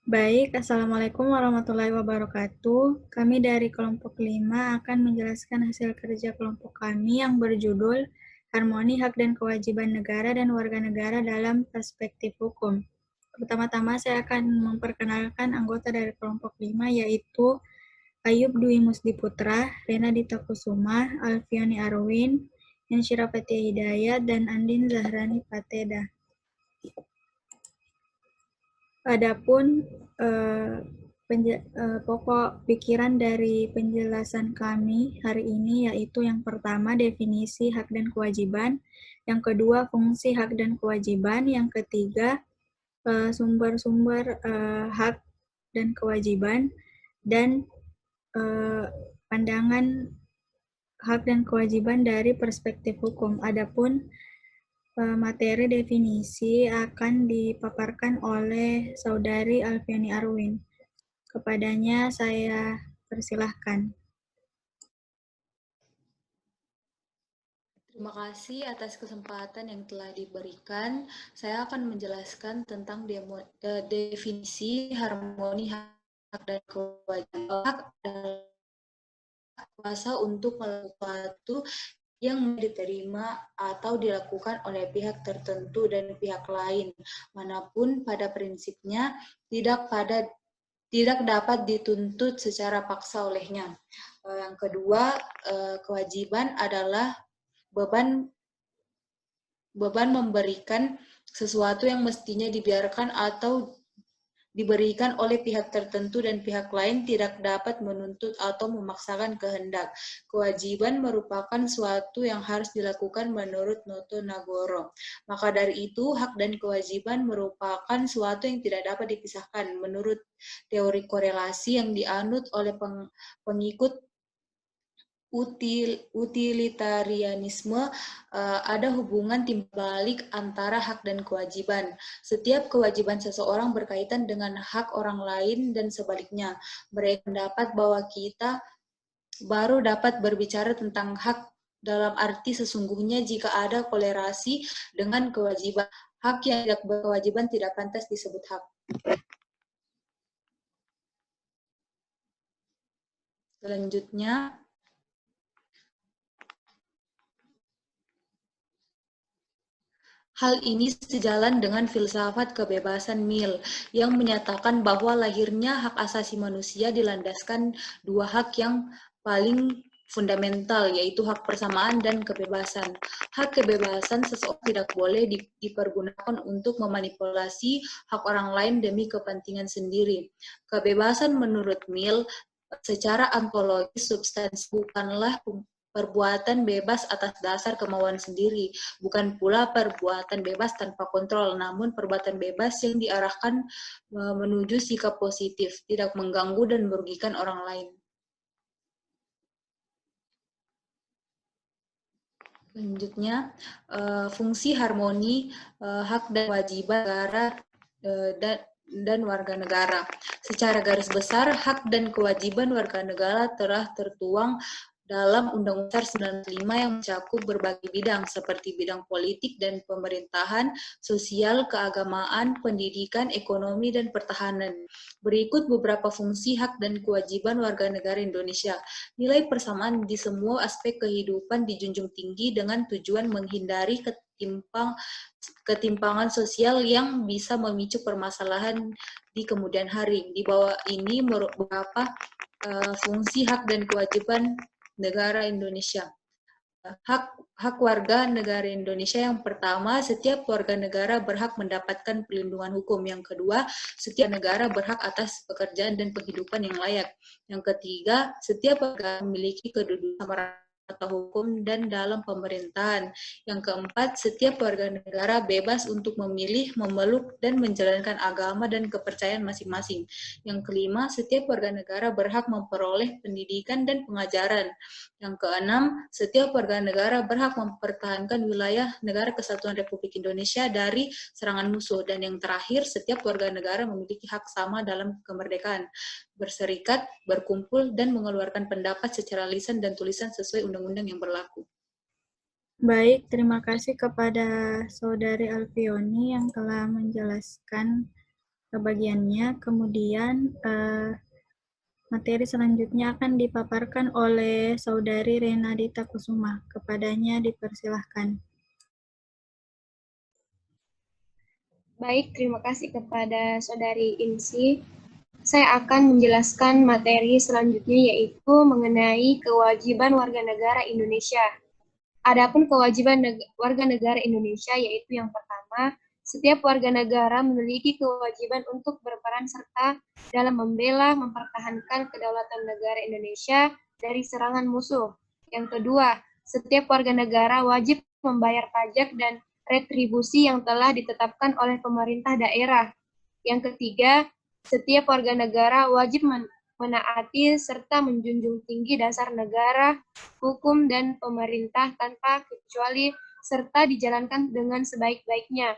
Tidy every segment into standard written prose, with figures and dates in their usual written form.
Baik, Assalamualaikum warahmatullahi wabarakatuh. Kami dari kelompok 5 akan menjelaskan hasil kerja kelompok kami yang berjudul Harmoni Hak dan Kewajiban Negara dan Warga Negara dalam Perspektif Hukum. Pertama-tama saya akan memperkenalkan anggota dari kelompok 5 yaitu Ayub Dwi Musdiputra, Rena Dita Kusuma, Alfiani Arwin, Yansyira Fathia Hidayat, dan Andin Zahrani Pateda. Adapun pokok pikiran dari penjelasan kami hari ini yaitu yang pertama definisi hak dan kewajiban, yang kedua fungsi hak dan kewajiban, yang ketiga sumber-sumber hak dan kewajiban, dan pandangan hak dan kewajiban dari perspektif hukum. Adapun materi definisi akan dipaparkan oleh Saudari Alfiani Arwin. Kepadanya saya persilahkan. Terima kasih atas kesempatan yang telah diberikan. Saya akan menjelaskan tentang definisi harmoni hak dan kewajiban. Hak adalah kuasa untuk melakukan sesuatu yang diterima atau dilakukan oleh pihak tertentu dan pihak lain, manapun pada prinsipnya tidak dapat dituntut secara paksa olehnya. Yang kedua, kewajiban adalah beban memberikan sesuatu yang mestinya dibiarkan atau diberikan oleh pihak tertentu dan pihak lain tidak dapat menuntut atau memaksakan kehendak. Kewajiban merupakan suatu yang harus dilakukan menurut Noto Nagoro. Maka dari itu, hak dan kewajiban merupakan suatu yang tidak dapat dipisahkan. Menurut teori korelasi yang dianut oleh pengikut utilitarianisme, ada hubungan timbal balik antara hak dan kewajiban. Setiap kewajiban seseorang berkaitan dengan hak orang lain dan sebaliknya. Mereka mendapat bahwa kita baru dapat berbicara tentang hak dalam arti sesungguhnya jika ada kolerasi dengan kewajiban. Hak yang tidak berkewajiban tidak pantas disebut hak. Selanjutnya, hal ini sejalan dengan filsafat kebebasan Mill yang menyatakan bahwa lahirnya hak asasi manusia dilandaskan dua hak yang paling fundamental, yaitu hak persamaan dan kebebasan. Hak kebebasan seseorang tidak boleh dipergunakan untuk memanipulasi hak orang lain demi kepentingan sendiri. Kebebasan menurut Mill secara ontologis substansi bukanlah perbuatan bebas atas dasar kemauan sendiri, bukan pula perbuatan bebas tanpa kontrol, namun perbuatan bebas yang diarahkan menuju sikap positif, tidak mengganggu dan merugikan orang lain. Selanjutnya, fungsi harmoni hak dan kewajiban negara dan warga negara. Secara garis besar, hak dan kewajiban warga negara telah tertuang dalam Undang-Undang 95 yang mencakup berbagai bidang seperti bidang politik dan pemerintahan, sosial, keagamaan, pendidikan, ekonomi, dan pertahanan. Berikut beberapa fungsi hak dan kewajiban warga negara Indonesia. Nilai persamaan di semua aspek kehidupan dijunjung tinggi dengan tujuan menghindari ketimpangan sosial yang bisa memicu permasalahan di kemudian hari. Di bawah ini beberapa fungsi hak dan kewajiban negara Indonesia. Hak warga negara Indonesia yang pertama, setiap warga negara berhak mendapatkan perlindungan hukum. Yang kedua, setiap negara berhak atas pekerjaan dan penghidupan yang layak. Yang ketiga, setiap warga memiliki kedudukan sama rata hukum dan dalam pemerintahan. Yang keempat, setiap warga negara bebas untuk memilih, memeluk, dan menjalankan agama dan kepercayaan masing-masing. Yang kelima, setiap warga negara berhak memperoleh pendidikan dan pengajaran. Yang keenam, setiap warga negara berhak mempertahankan wilayah Negara Kesatuan Republik Indonesia dari serangan musuh. Dan yang terakhir, setiap warga negara memiliki hak sama dalam kemerdekaan, berserikat, berkumpul, dan mengeluarkan pendapat secara lisan dan tulisan sesuai undang-undang yang berlaku. Baik, terima kasih kepada Saudari Alfioni yang telah menjelaskan bagiannya. Kemudian materi selanjutnya akan dipaparkan oleh Saudari Renadita Kusuma. Kepadanya dipersilahkan. Baik, terima kasih kepada Saudari Insi. Saya akan menjelaskan materi selanjutnya yaitu mengenai kewajiban warga negara Indonesia. Adapun kewajiban warga negara Indonesia yaitu yang pertama, setiap warga negara memiliki kewajiban untuk berperan serta dalam membela, mempertahankan kedaulatan negara Indonesia dari serangan musuh. Yang kedua, setiap warga negara wajib membayar pajak dan retribusi yang telah ditetapkan oleh pemerintah daerah. Yang ketiga, setiap warga negara wajib menaati serta menjunjung tinggi dasar negara, hukum, dan pemerintah tanpa kecuali serta dijalankan dengan sebaik-baiknya.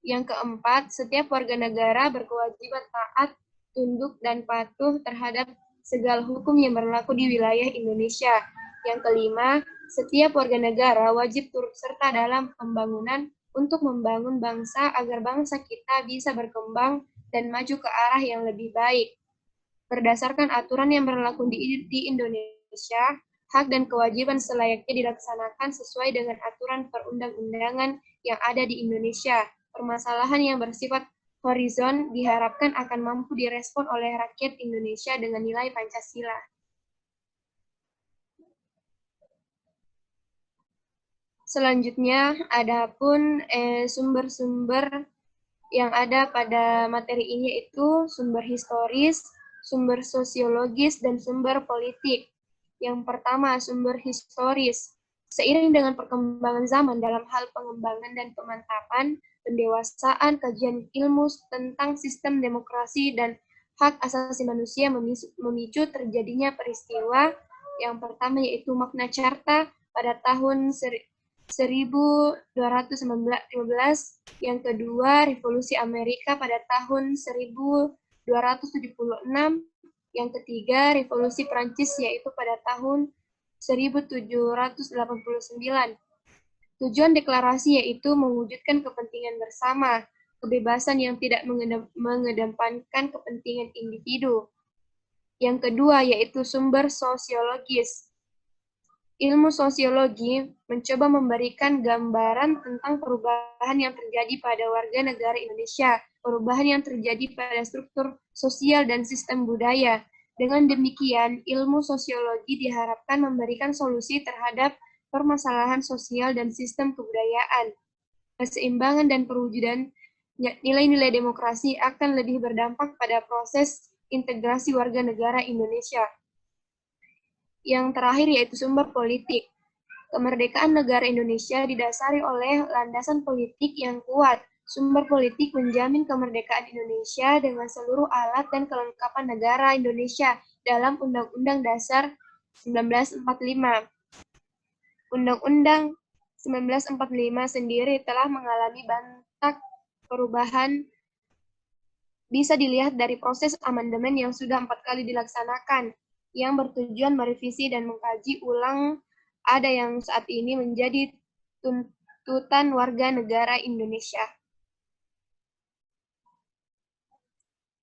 Yang keempat, setiap warga negara berkewajiban taat, tunduk, dan patuh terhadap segala hukum yang berlaku di wilayah Indonesia. Yang kelima, setiap warga negara wajib turut serta dalam pembangunan untuk membangun bangsa agar bangsa kita bisa berkembang dan maju ke arah yang lebih baik. Berdasarkan aturan yang berlaku di Indonesia, hak dan kewajiban selayaknya dilaksanakan sesuai dengan aturan perundang-undangan yang ada di Indonesia. Permasalahan yang bersifat horizon diharapkan akan mampu direspon oleh rakyat Indonesia dengan nilai Pancasila. Selanjutnya, adapun sumber-sumber yang ada pada materi ini yaitu sumber historis, sumber sosiologis, dan sumber politik. Yang pertama, sumber historis. Seiring dengan perkembangan zaman dalam hal pengembangan dan pemantapan, pendewasaan, kajian ilmu tentang sistem demokrasi dan hak asasi manusia memicu terjadinya peristiwa. Yang pertama yaitu Magna Carta pada tahun 1215, yang kedua Revolusi Amerika pada tahun 1276, yang ketiga Revolusi Prancis yaitu pada tahun 1789. Tujuan deklarasi yaitu mewujudkan kepentingan bersama, kebebasan yang tidak mengedepankan kepentingan individu. Yang kedua yaitu sumber sosiologis. Ilmu sosiologi mencoba memberikan gambaran tentang perubahan yang terjadi pada warga negara Indonesia, perubahan yang terjadi pada struktur sosial dan sistem budaya. Dengan demikian, ilmu sosiologi diharapkan memberikan solusi terhadap permasalahan sosial dan sistem kebudayaan. Keseimbangan dan perwujudan nilai-nilai demokrasi akan lebih berdampak pada proses integrasi warga negara Indonesia. Yang terakhir yaitu sumber politik. Kemerdekaan negara Indonesia didasari oleh landasan politik yang kuat. Sumber politik menjamin kemerdekaan Indonesia dengan seluruh alat dan kelengkapan negara Indonesia dalam Undang-Undang Dasar 1945. Undang-Undang 1945 sendiri telah mengalami banyak perubahan. Bisa dilihat dari proses amandemen yang sudah 4 kali dilaksanakan, yang bertujuan merevisi dan mengkaji ulang ada yang saat ini menjadi tuntutan warga negara Indonesia.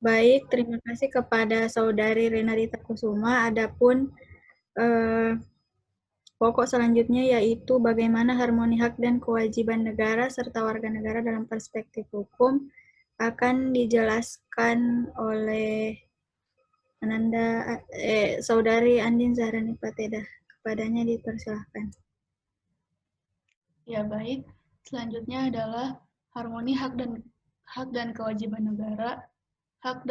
Baik, terima kasih kepada Saudari Renadita Kusuma. Adapun pokok selanjutnya yaitu bagaimana harmoni hak dan kewajiban negara serta warga negara dalam perspektif hukum akan dijelaskan oleh Saudari Andin Zahrani Pateda. Kepadanya dipersilahkan. Ya, baik. Selanjutnya adalah harmoni hak dan kewajiban negara, hak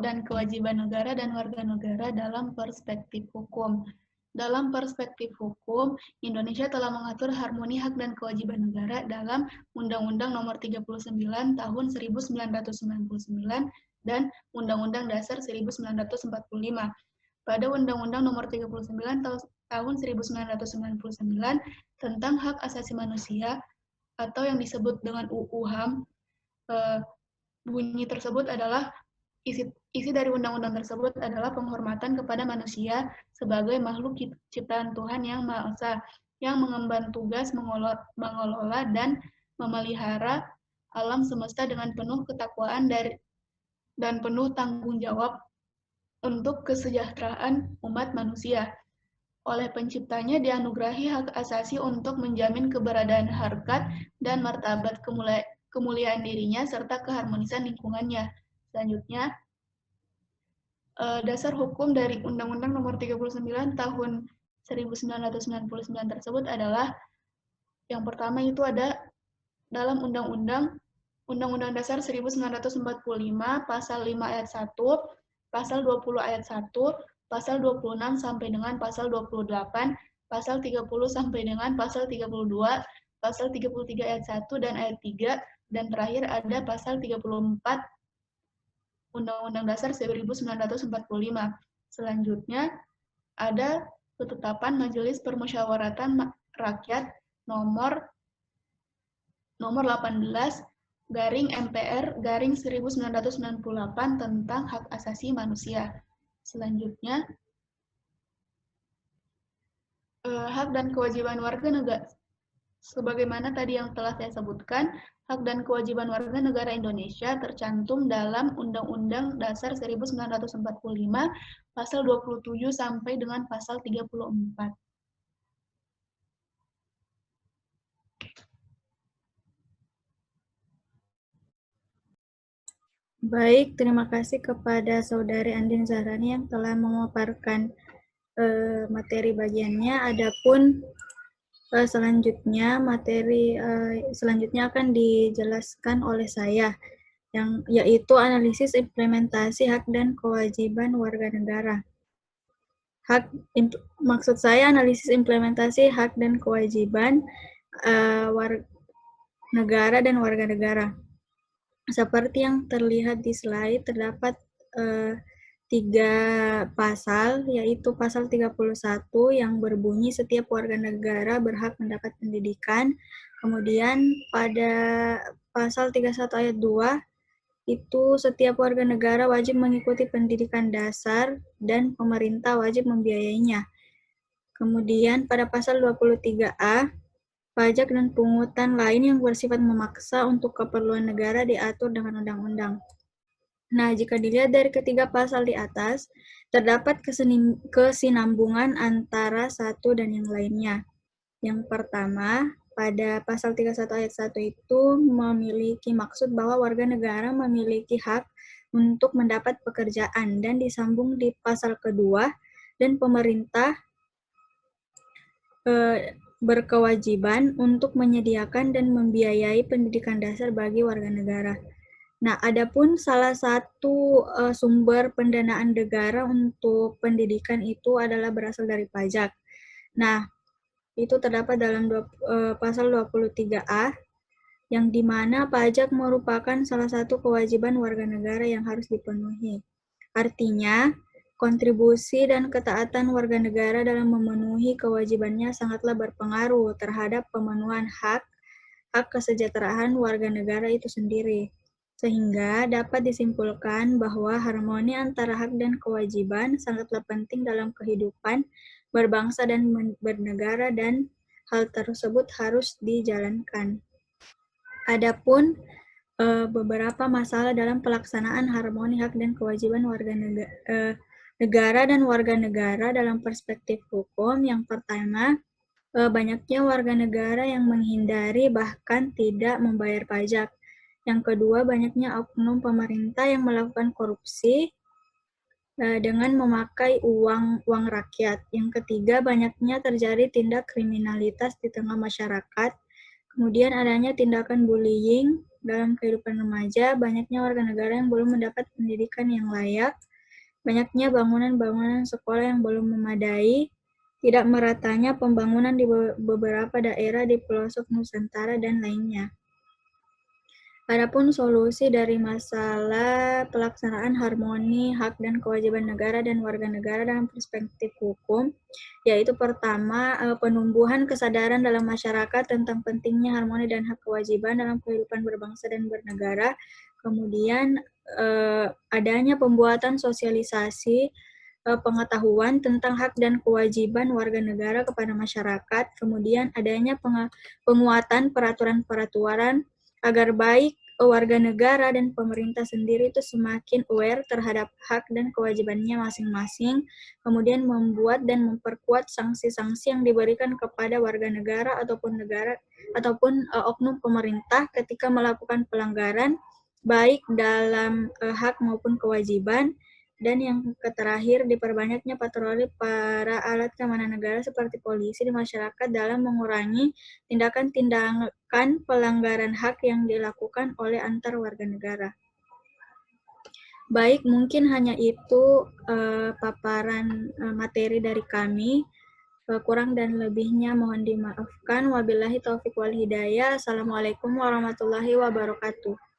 dan kewajiban negara dan warga negara dalam perspektif hukum. Dalam perspektif hukum, Indonesia telah mengatur harmoni hak dan kewajiban negara dalam Undang-Undang Nomor 39 Tahun 1999 dan Undang-Undang Dasar 1945. Pada Undang-Undang Nomor 39 Tahun 1999 tentang hak asasi manusia atau yang disebut dengan UU HAM, bunyi tersebut adalah isi dari undang-undang tersebut adalah penghormatan kepada manusia sebagai makhluk ciptaan Tuhan yang Maha Esa, yang mengemban tugas mengelola dan memelihara alam semesta dengan penuh ketakwaan dan penuh tanggung jawab untuk kesejahteraan umat manusia. Oleh penciptanya dianugerahi hak asasi untuk menjamin keberadaan harkat dan martabat kemuliaan dirinya serta keharmonisan lingkungannya. Selanjutnya, dasar hukum dari Undang-Undang Nomor 39 Tahun 1999 tersebut adalah yang pertama itu ada dalam Undang-Undang Dasar 1945 Pasal 5 Ayat 1, Pasal 20 Ayat 1, Pasal 26 sampai dengan Pasal 28, Pasal 30 sampai dengan Pasal 32, Pasal 33 Ayat 1 dan Ayat 3, dan terakhir ada Pasal 34 Undang-Undang Dasar 1945. Selanjutnya ada ketetapan Majelis Permusyawaratan Rakyat nomor 18 garing MPR garing 1998 tentang hak asasi manusia. Selanjutnya, hak dan kewajiban warga negara. Sebagaimana tadi yang telah saya sebutkan, hak dan kewajiban warga negara Indonesia tercantum dalam Undang-Undang Dasar 1945, Pasal 27 sampai dengan Pasal 34. Baik, terima kasih kepada Saudari Andin Zahrani yang telah memaparkan materi bagiannya. Adapun selanjutnya selanjutnya akan dijelaskan oleh saya, yaitu analisis implementasi hak dan kewajiban warga negara. Maksud saya analisis implementasi hak dan kewajiban negara dan warga negara. Seperti yang terlihat di slide, terdapat 3 pasal, yaitu pasal 31 yang berbunyi setiap warga negara berhak mendapat pendidikan. Kemudian pada pasal 31 ayat 2, itu setiap warga negara wajib mengikuti pendidikan dasar dan pemerintah wajib membiayainya. Kemudian pada pasal 23A, pajak dan pungutan lain yang bersifat memaksa untuk keperluan negara diatur dengan undang-undang. Nah, jika dilihat dari ketiga pasal di atas, terdapat kesinambungan antara satu dan yang lainnya. Yang pertama, pada pasal 31 ayat 1 itu memiliki maksud bahwa warga negara memiliki hak untuk mendapat pekerjaan, dan disambung di pasal kedua, dan pemerintah berkewajiban untuk menyediakan dan membiayai pendidikan dasar bagi warga negara. Nah, adapun salah satu sumber pendanaan negara untuk pendidikan itu adalah berasal dari pajak. Nah, itu terdapat dalam pasal 23A, yang dimana pajak merupakan salah satu kewajiban warga negara yang harus dipenuhi. Artinya, kontribusi dan ketaatan warga negara dalam memenuhi kewajibannya sangatlah berpengaruh terhadap pemenuhan hak kesejahteraan warga negara itu sendiri. Sehingga dapat disimpulkan bahwa harmoni antara hak dan kewajiban sangatlah penting dalam kehidupan berbangsa dan bernegara, dan hal tersebut harus dijalankan. Adapun beberapa masalah dalam pelaksanaan harmoni hak dan kewajiban warga negara dan warga negara dalam perspektif hukum. Yang pertama, banyaknya warga negara yang menghindari bahkan tidak membayar pajak. Yang kedua, banyaknya oknum pemerintah yang melakukan korupsi dengan memakai uang rakyat. Yang ketiga, banyaknya terjadi tindak kriminalitas di tengah masyarakat. Kemudian adanya tindakan bullying dalam kehidupan remaja, banyaknya warga negara yang belum mendapat pendidikan yang layak, banyaknya bangunan-bangunan sekolah yang belum memadai, tidak meratanya pembangunan di beberapa daerah di pelosok Nusantara, dan lainnya. Adapun solusi dari masalah pelaksanaan harmoni hak dan kewajiban negara dan warga negara dalam perspektif hukum, yaitu pertama, penumbuhan kesadaran dalam masyarakat tentang pentingnya harmoni dan hak kewajiban dalam kehidupan berbangsa dan bernegara. Kemudian adanya pembuatan sosialisasi pengetahuan tentang hak dan kewajiban warga negara kepada masyarakat. Kemudian adanya penguatan peraturan-peraturan agar baik warga negara dan pemerintah sendiri itu semakin aware terhadap hak dan kewajibannya masing-masing, kemudian membuat dan memperkuat sanksi-sanksi yang diberikan kepada warga negara ataupun oknum pemerintah ketika melakukan pelanggaran baik dalam hak maupun kewajiban. Dan yang terakhir, diperbanyaknya patroli para alat keamanan negara seperti polisi di masyarakat dalam mengurangi tindakan-tindakan pelanggaran hak yang dilakukan oleh antar warga negara. Baik, mungkin hanya itu paparan materi dari kami. Kurang dan lebihnya mohon dimaafkan. Wabillahi taufiq wal hidayah. Assalamualaikum warahmatullahi wabarakatuh.